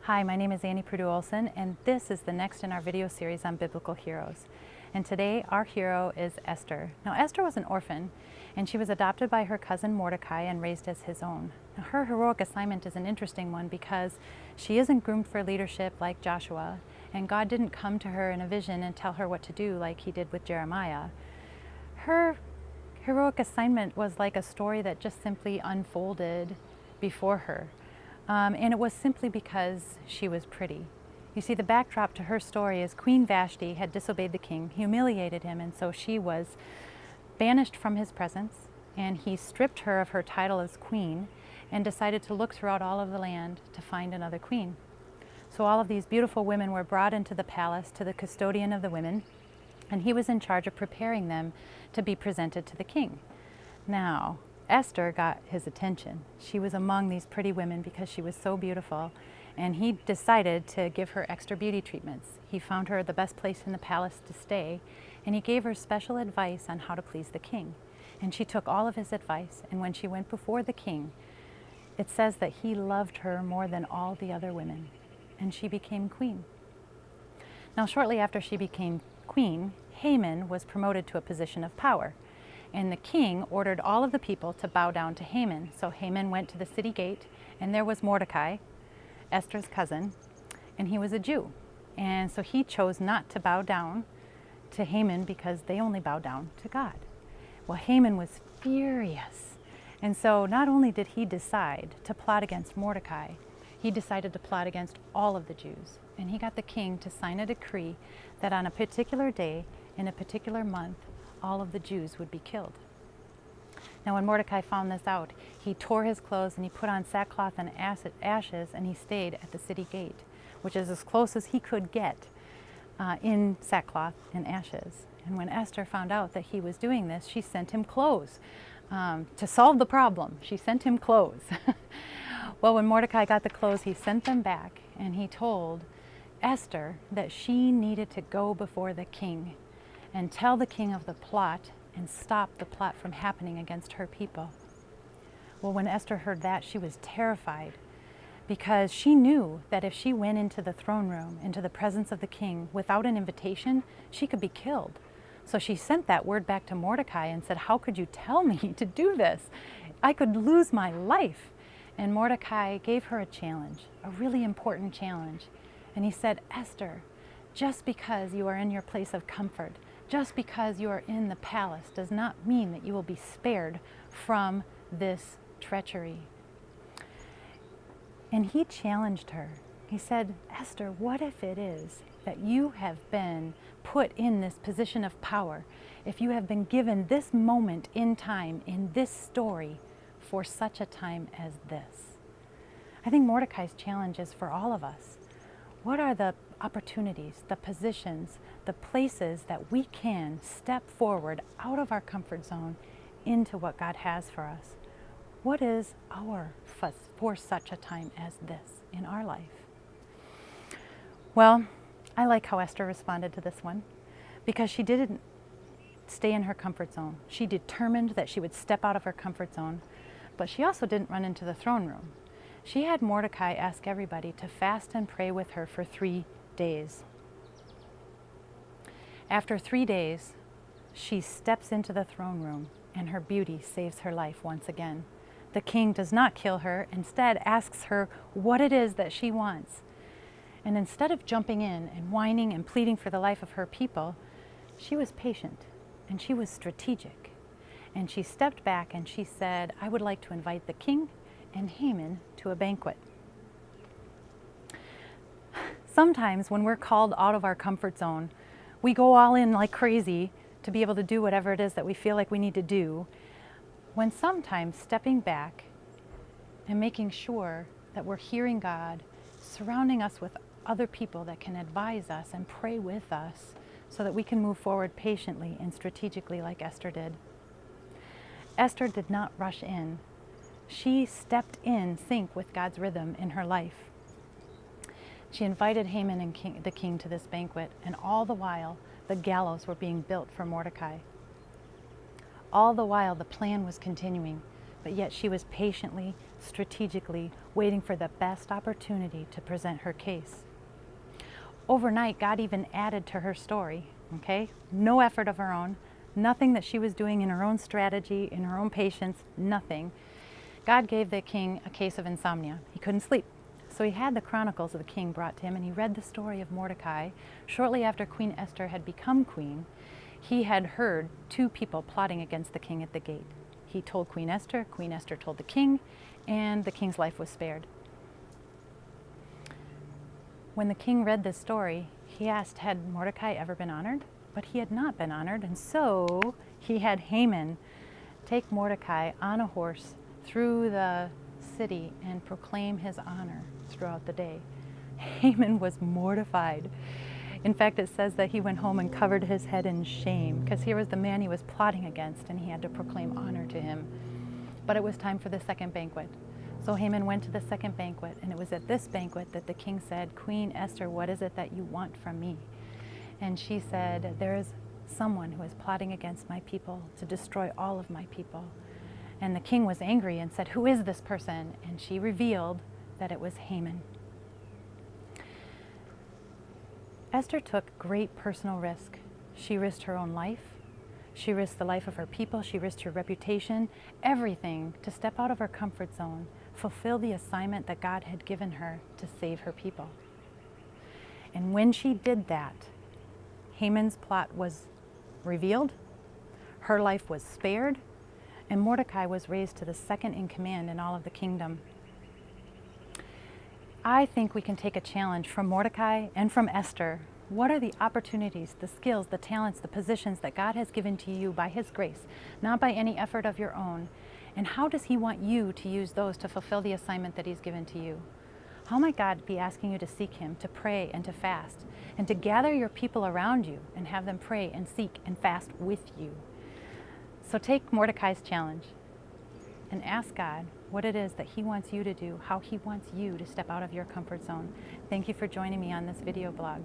Hi, my name is Annie Purdue-Olson, and this is the next in our video series on biblical heroes. And today our hero is Esther. Now, Esther was an orphan, and she was adopted by her cousin Mordecai and raised as his own. Now, her heroic assignment is an interesting one because she isn't groomed for leadership like Joshua, and God didn't come to her in a vision and tell her what to do like he did with Jeremiah. Her heroic assignment was like a story that just simply unfolded before her. And it was simply because she was pretty. You see, the backdrop to her story is Queen Vashti had disobeyed the king, humiliated him, and so she was banished from his presence, and he stripped her of her title as queen and decided to look throughout all of the land to find another queen. So all of these beautiful women were brought into the palace to the custodian of the women, and he was in charge of preparing them to be presented to the king. Now, Esther got his attention. She was among these pretty women because she was so beautiful, and he decided to give her extra beauty treatments. He found her the best place in the palace to stay, and he gave her special advice on how to please the king. And she took all of his advice, and when she went before the king, it says that he loved her more than all the other women, and she became queen. Now, shortly after she became queen, Haman was promoted to a position of power. And the king ordered all of the people to bow down to Haman. So Haman went to the city gate, and there was Mordecai, Esther's cousin, and he was a Jew. And so he chose not to bow down to Haman because they only bow down to God. Well, Haman was furious. And so not only did he decide to plot against Mordecai, he decided to plot against all of the Jews. And he got the king to sign a decree that on a particular day, in a particular month, all of the Jews would be killed. Now, when Mordecai found this out, he tore his clothes and he put on sackcloth and ashes, and he stayed at the city gate, which is as close as he could get in sackcloth and ashes. And when Esther found out that he was doing this, she sent him clothes. To solve the problem, she sent him clothes. Well, when Mordecai got the clothes, he sent them back, and he told Esther that she needed to go before the king and tell the king of the plot and stop the plot from happening against her people. Well, when Esther heard that, she was terrified because she knew that if she went into the throne room, into the presence of the king, without an invitation, she could be killed. So she sent that word back to Mordecai and said, "How could you tell me to do this? I could lose my life." And Mordecai gave her a challenge, a really important challenge. And he said, "Esther, just because you are in your place of comfort, just because you are in the palace does not mean that you will be spared from this treachery." And he challenged her. He said, "Esther, what if it is that you have been put in this position of power, if you have been given this moment in time, in this story, for such a time as this?" I think Mordecai's challenge is for all of us. What are the opportunities, the positions, the places that we can step forward out of our comfort zone into what God has for us? What is our for such a time as this in our life? Well, I like how Esther responded to this one because she didn't stay in her comfort zone. She determined that she would step out of her comfort zone, but she also didn't run into the throne room. She had Mordecai ask everybody to fast and pray with her for 3 days. After 3 days, she steps into the throne room, and her beauty saves her life once again. The king does not kill her, instead asks her what it is that she wants. And instead of jumping in and whining and pleading for the life of her people, she was patient and she was strategic. And she stepped back and she said, "I would like to invite the king and Haman to a banquet." Sometimes when we're called out of our comfort zone, we go all in like crazy to be able to do whatever it is that we feel like we need to do, when sometimes stepping back and making sure that we're hearing God, surrounding us with other people that can advise us and pray with us so that we can move forward patiently and strategically like Esther did. Esther did not rush in. She stepped in sync with God's rhythm in her life. She invited Haman and the king to this banquet, and all the while, the gallows were being built for Mordecai. All the while, the plan was continuing, but yet she was patiently, strategically, waiting for the best opportunity to present her case. Overnight, God even added to her story, okay? No effort of her own, nothing that she was doing in her own strategy, in her own patience, nothing. God gave the king a case of insomnia. He couldn't sleep. So he had the chronicles of the king brought to him, and he read the story of Mordecai. Shortly after Queen Esther had become queen, he had heard two people plotting against the king at the gate. He told Queen Esther told the king, and the king's life was spared. When the king read this story, he asked, had Mordecai ever been honored? But he had not been honored, and so he had Haman take Mordecai on a horse through the city and proclaim his honor throughout the day. Haman was mortified. In fact, it says that he went home and covered his head in shame, because here was the man he was plotting against, and he had to proclaim honor to him. But it was time for the second banquet. So Haman went to the second banquet, and it was at this banquet that the king said, Queen Esther, what is it that you want from me? And she said, there is someone who is plotting against my people to destroy all of my people. And the king was angry and said, who is this person? And she revealed that it was Haman. Esther took great personal risk. She risked her own life. She risked the life of her people. She risked her reputation, everything to step out of her comfort zone, fulfill the assignment that God had given her to save her people. And when she did that, Haman's plot was revealed, her life was spared, and Mordecai was raised to the second in command in all of the kingdom. I think we can take a challenge from Mordecai and from Esther. What are the opportunities, the skills, the talents, the positions that God has given to you by His grace, not by any effort of your own? And how does He want you to use those to fulfill the assignment that He's given to you? How might God be asking you to seek Him, to pray and to fast, and to gather your people around you and have them pray and seek and fast with you? So take Mordecai's challenge and ask God what it is that He wants you to do, how He wants you to step out of your comfort zone. Thank you for joining me on this video blog.